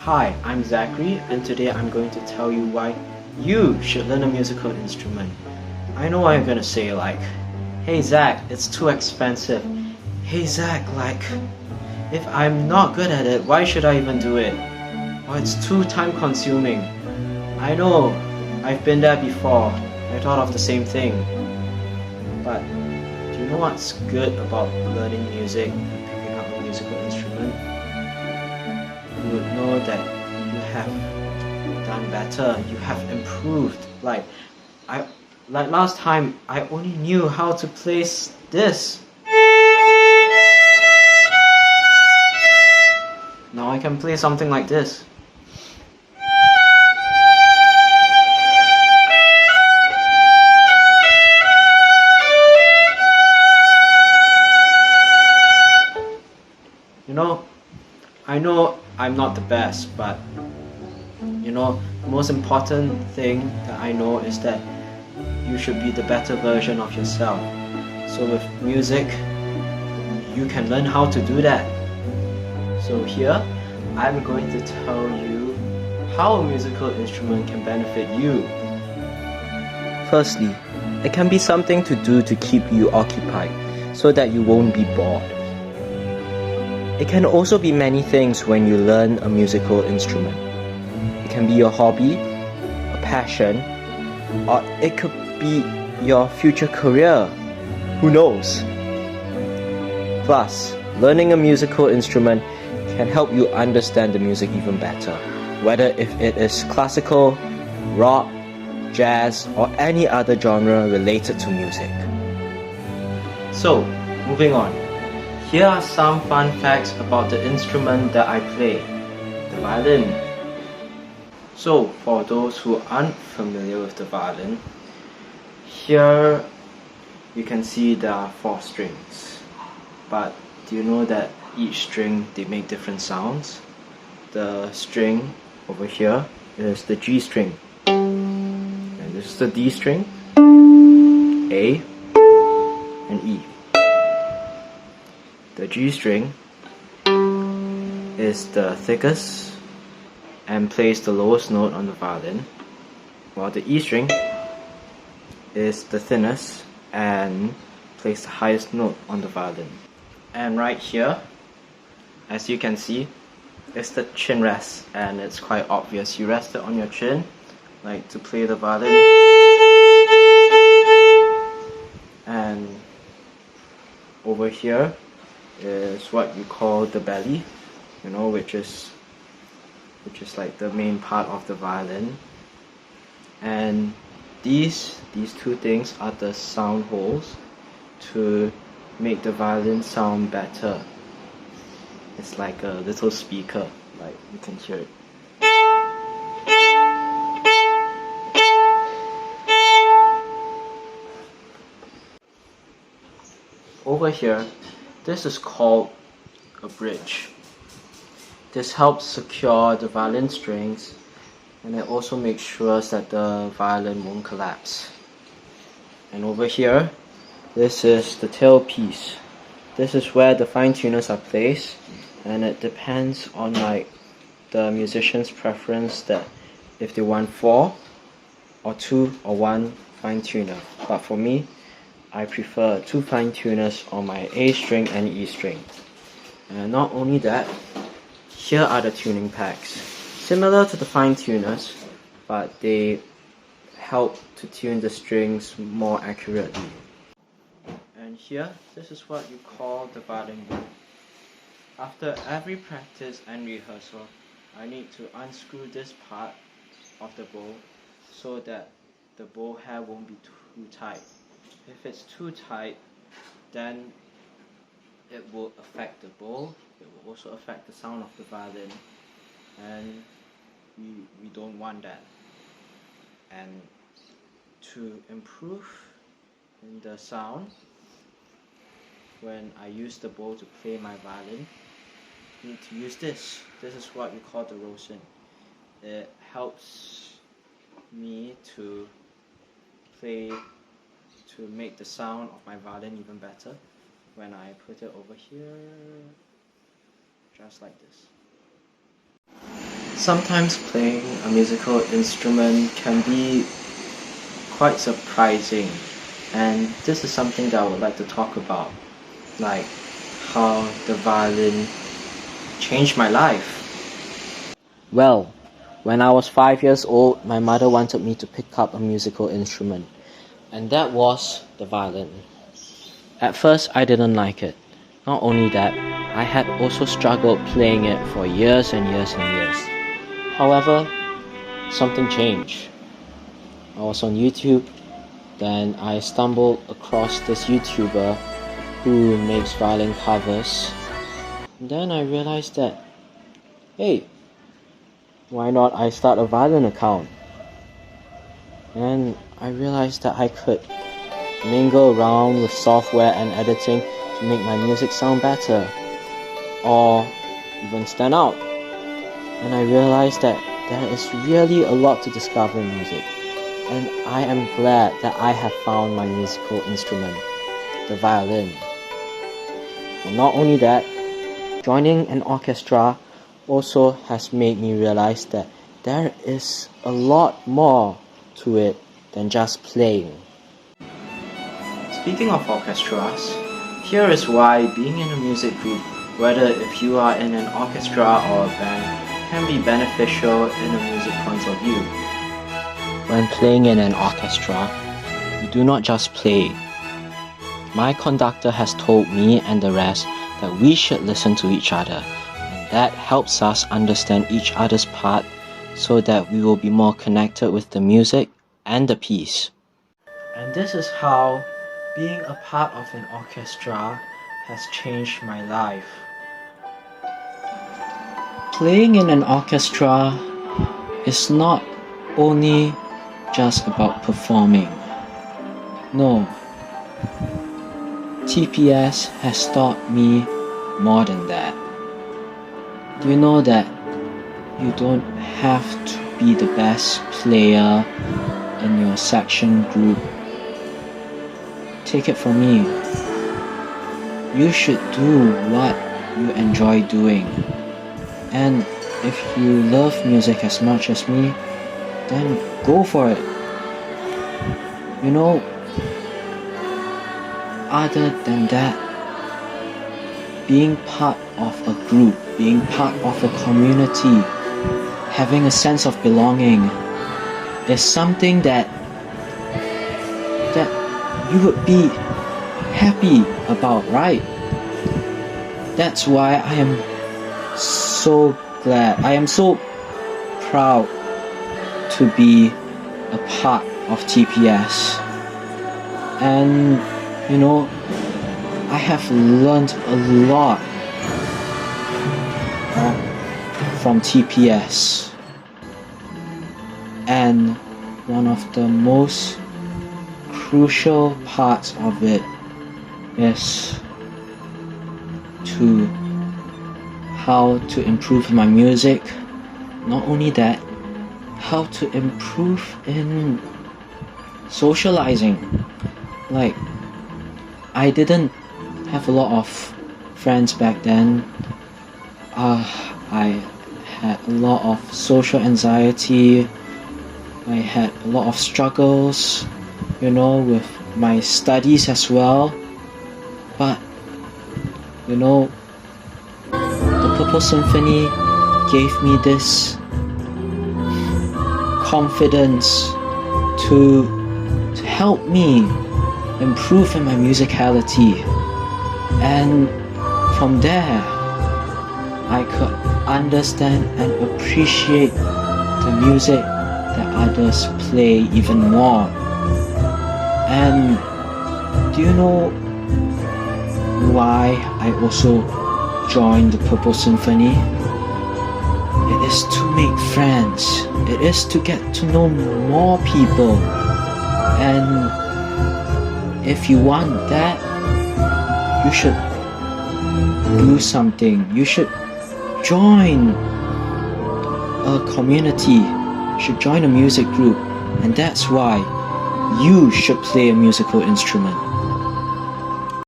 Hi, I'm Zachary, and today I'm going to tell you why you should learn a musical instrument. I know what you're gonna say, like, hey Zach, it's too expensive. Hey Zach, like, if I'm not good at it, why should I even do it? Or it's too time consuming. I know, I've been there before. I thought of the same thing. But do you know what's good about learning music and picking up a musical instrument? You would know that you have done better, you have improved. Like last time, I only knew how to place this. Now I can play something like this. I know I'm not the best, but the most important thing that I know is that you should be the better version of yourself. So with music, you can learn how to do that. So here, I'm going to tell you how a musical instrument can benefit you. Firstly, it can be something to do to keep you occupied so that you won't be bored. It can also be many things when you learn a musical instrument. It can be your hobby, a passion, or it could be your future career. Who knows? Plus, learning a musical instrument can help you understand the music even better, whether if it is classical, rock, jazz, or any other genre related to music. So, moving on. Here are some fun facts about the instrument that I play, the violin. So, for those who aren't familiar with the violin, here you can see there are 4 strings. But do you know that each string they make different sounds? The string over here is the G string, and this is the D string, A, and E. The G string is the thickest and plays the lowest note on the violin, while the E string is the thinnest and plays the highest note on the violin. And right here, as you can see, is the chin rest, and it's quite obvious. You rest it on your chin, like to play the violin. And over here is what you call the belly, which is like the main part of the violin. And these 2 things are the sound holes to make the violin sound better. It's like a little speaker, like you can hear it. Over here, this is called a bridge. This helps secure the violin strings, and it also makes sure that the violin won't collapse. And over here, this is the tailpiece. This is where the fine tuners are placed, and it depends on the musician's preference that if they want 4 or 2 or 1 fine tuner. But for me, I prefer 2 fine tuners on my A string and E string. And not only that, here are the tuning packs. Similar to the fine tuners, but they help to tune the strings more accurately. And here, this is what you call the violin bow. After every practice and rehearsal, I need to unscrew this part of the bow so that the bow hair won't be too tight. If it's too tight, then it will affect the bow. It will also affect the sound of the violin, and we don't want that. And to improve in the sound, when I use the bow to play my violin, I need to use this. This is what we call the rosin. It helps me to make the sound of my violin even better when I put it over here, just like this. Sometimes playing a musical instrument can be quite surprising, and this is something that I would like to talk about, like how the violin changed my life. Well, when I was 5 years old, my mother wanted me to pick up a musical instrument, and that was the violin. At first, I didn't like it. Not only that, I had also struggled playing it for years and years and years. However, something changed. I was on YouTube, then I stumbled across this YouTuber who makes violin covers. And then I realized that, hey, why not I start a violin account? And I realized that I could mingle around with software and editing to make my music sound better, or even stand out. And I realized that there is really a lot to discover in music, and I am glad that I have found my musical instrument, the violin. And not only that, joining an orchestra also has made me realize that there is a lot more to it than just playing. Speaking of orchestras, here is why being in a music group, whether if you are in an orchestra or a band, can be beneficial in a music point of view. When playing in an orchestra, you do not just play. My conductor has told me and the rest that we should listen to each other, and that helps us understand each other's part so that we will be more connected with the music and the piece. And this is how being a part of an orchestra has changed my life. Playing in an orchestra is not only just about performing. No. TPS has taught me more than that. Do you know that you don't have to be the best player in your section group? Take it from me. You should do what you enjoy doing. And if you love music as much as me, then go for it. You know, other than that, being part of a group, being part of a community, having a sense of belonging is something that you would be happy about, right? That's why I am so glad, I am so proud to be a part of TPS. And you know, I have learned a lot from TPS, and one of the most crucial parts of it is to how to improve my music. Not only that, how to improve in socializing. Like, I didn't have a lot of friends back then. I had a lot of social anxiety. I had a lot of struggles, you know, with my studies as well. But, you know, the Purple Symphony gave me this confidence to help me improve in my musicality. And from there, I could understand and appreciate the music that others play even more. And do you know why I also joined the Purple Symphony? It is to make friends. It is to get to know more people. And if you want that, you should do something. You should join a community. You should join a music group. And that's why you should play a musical instrument.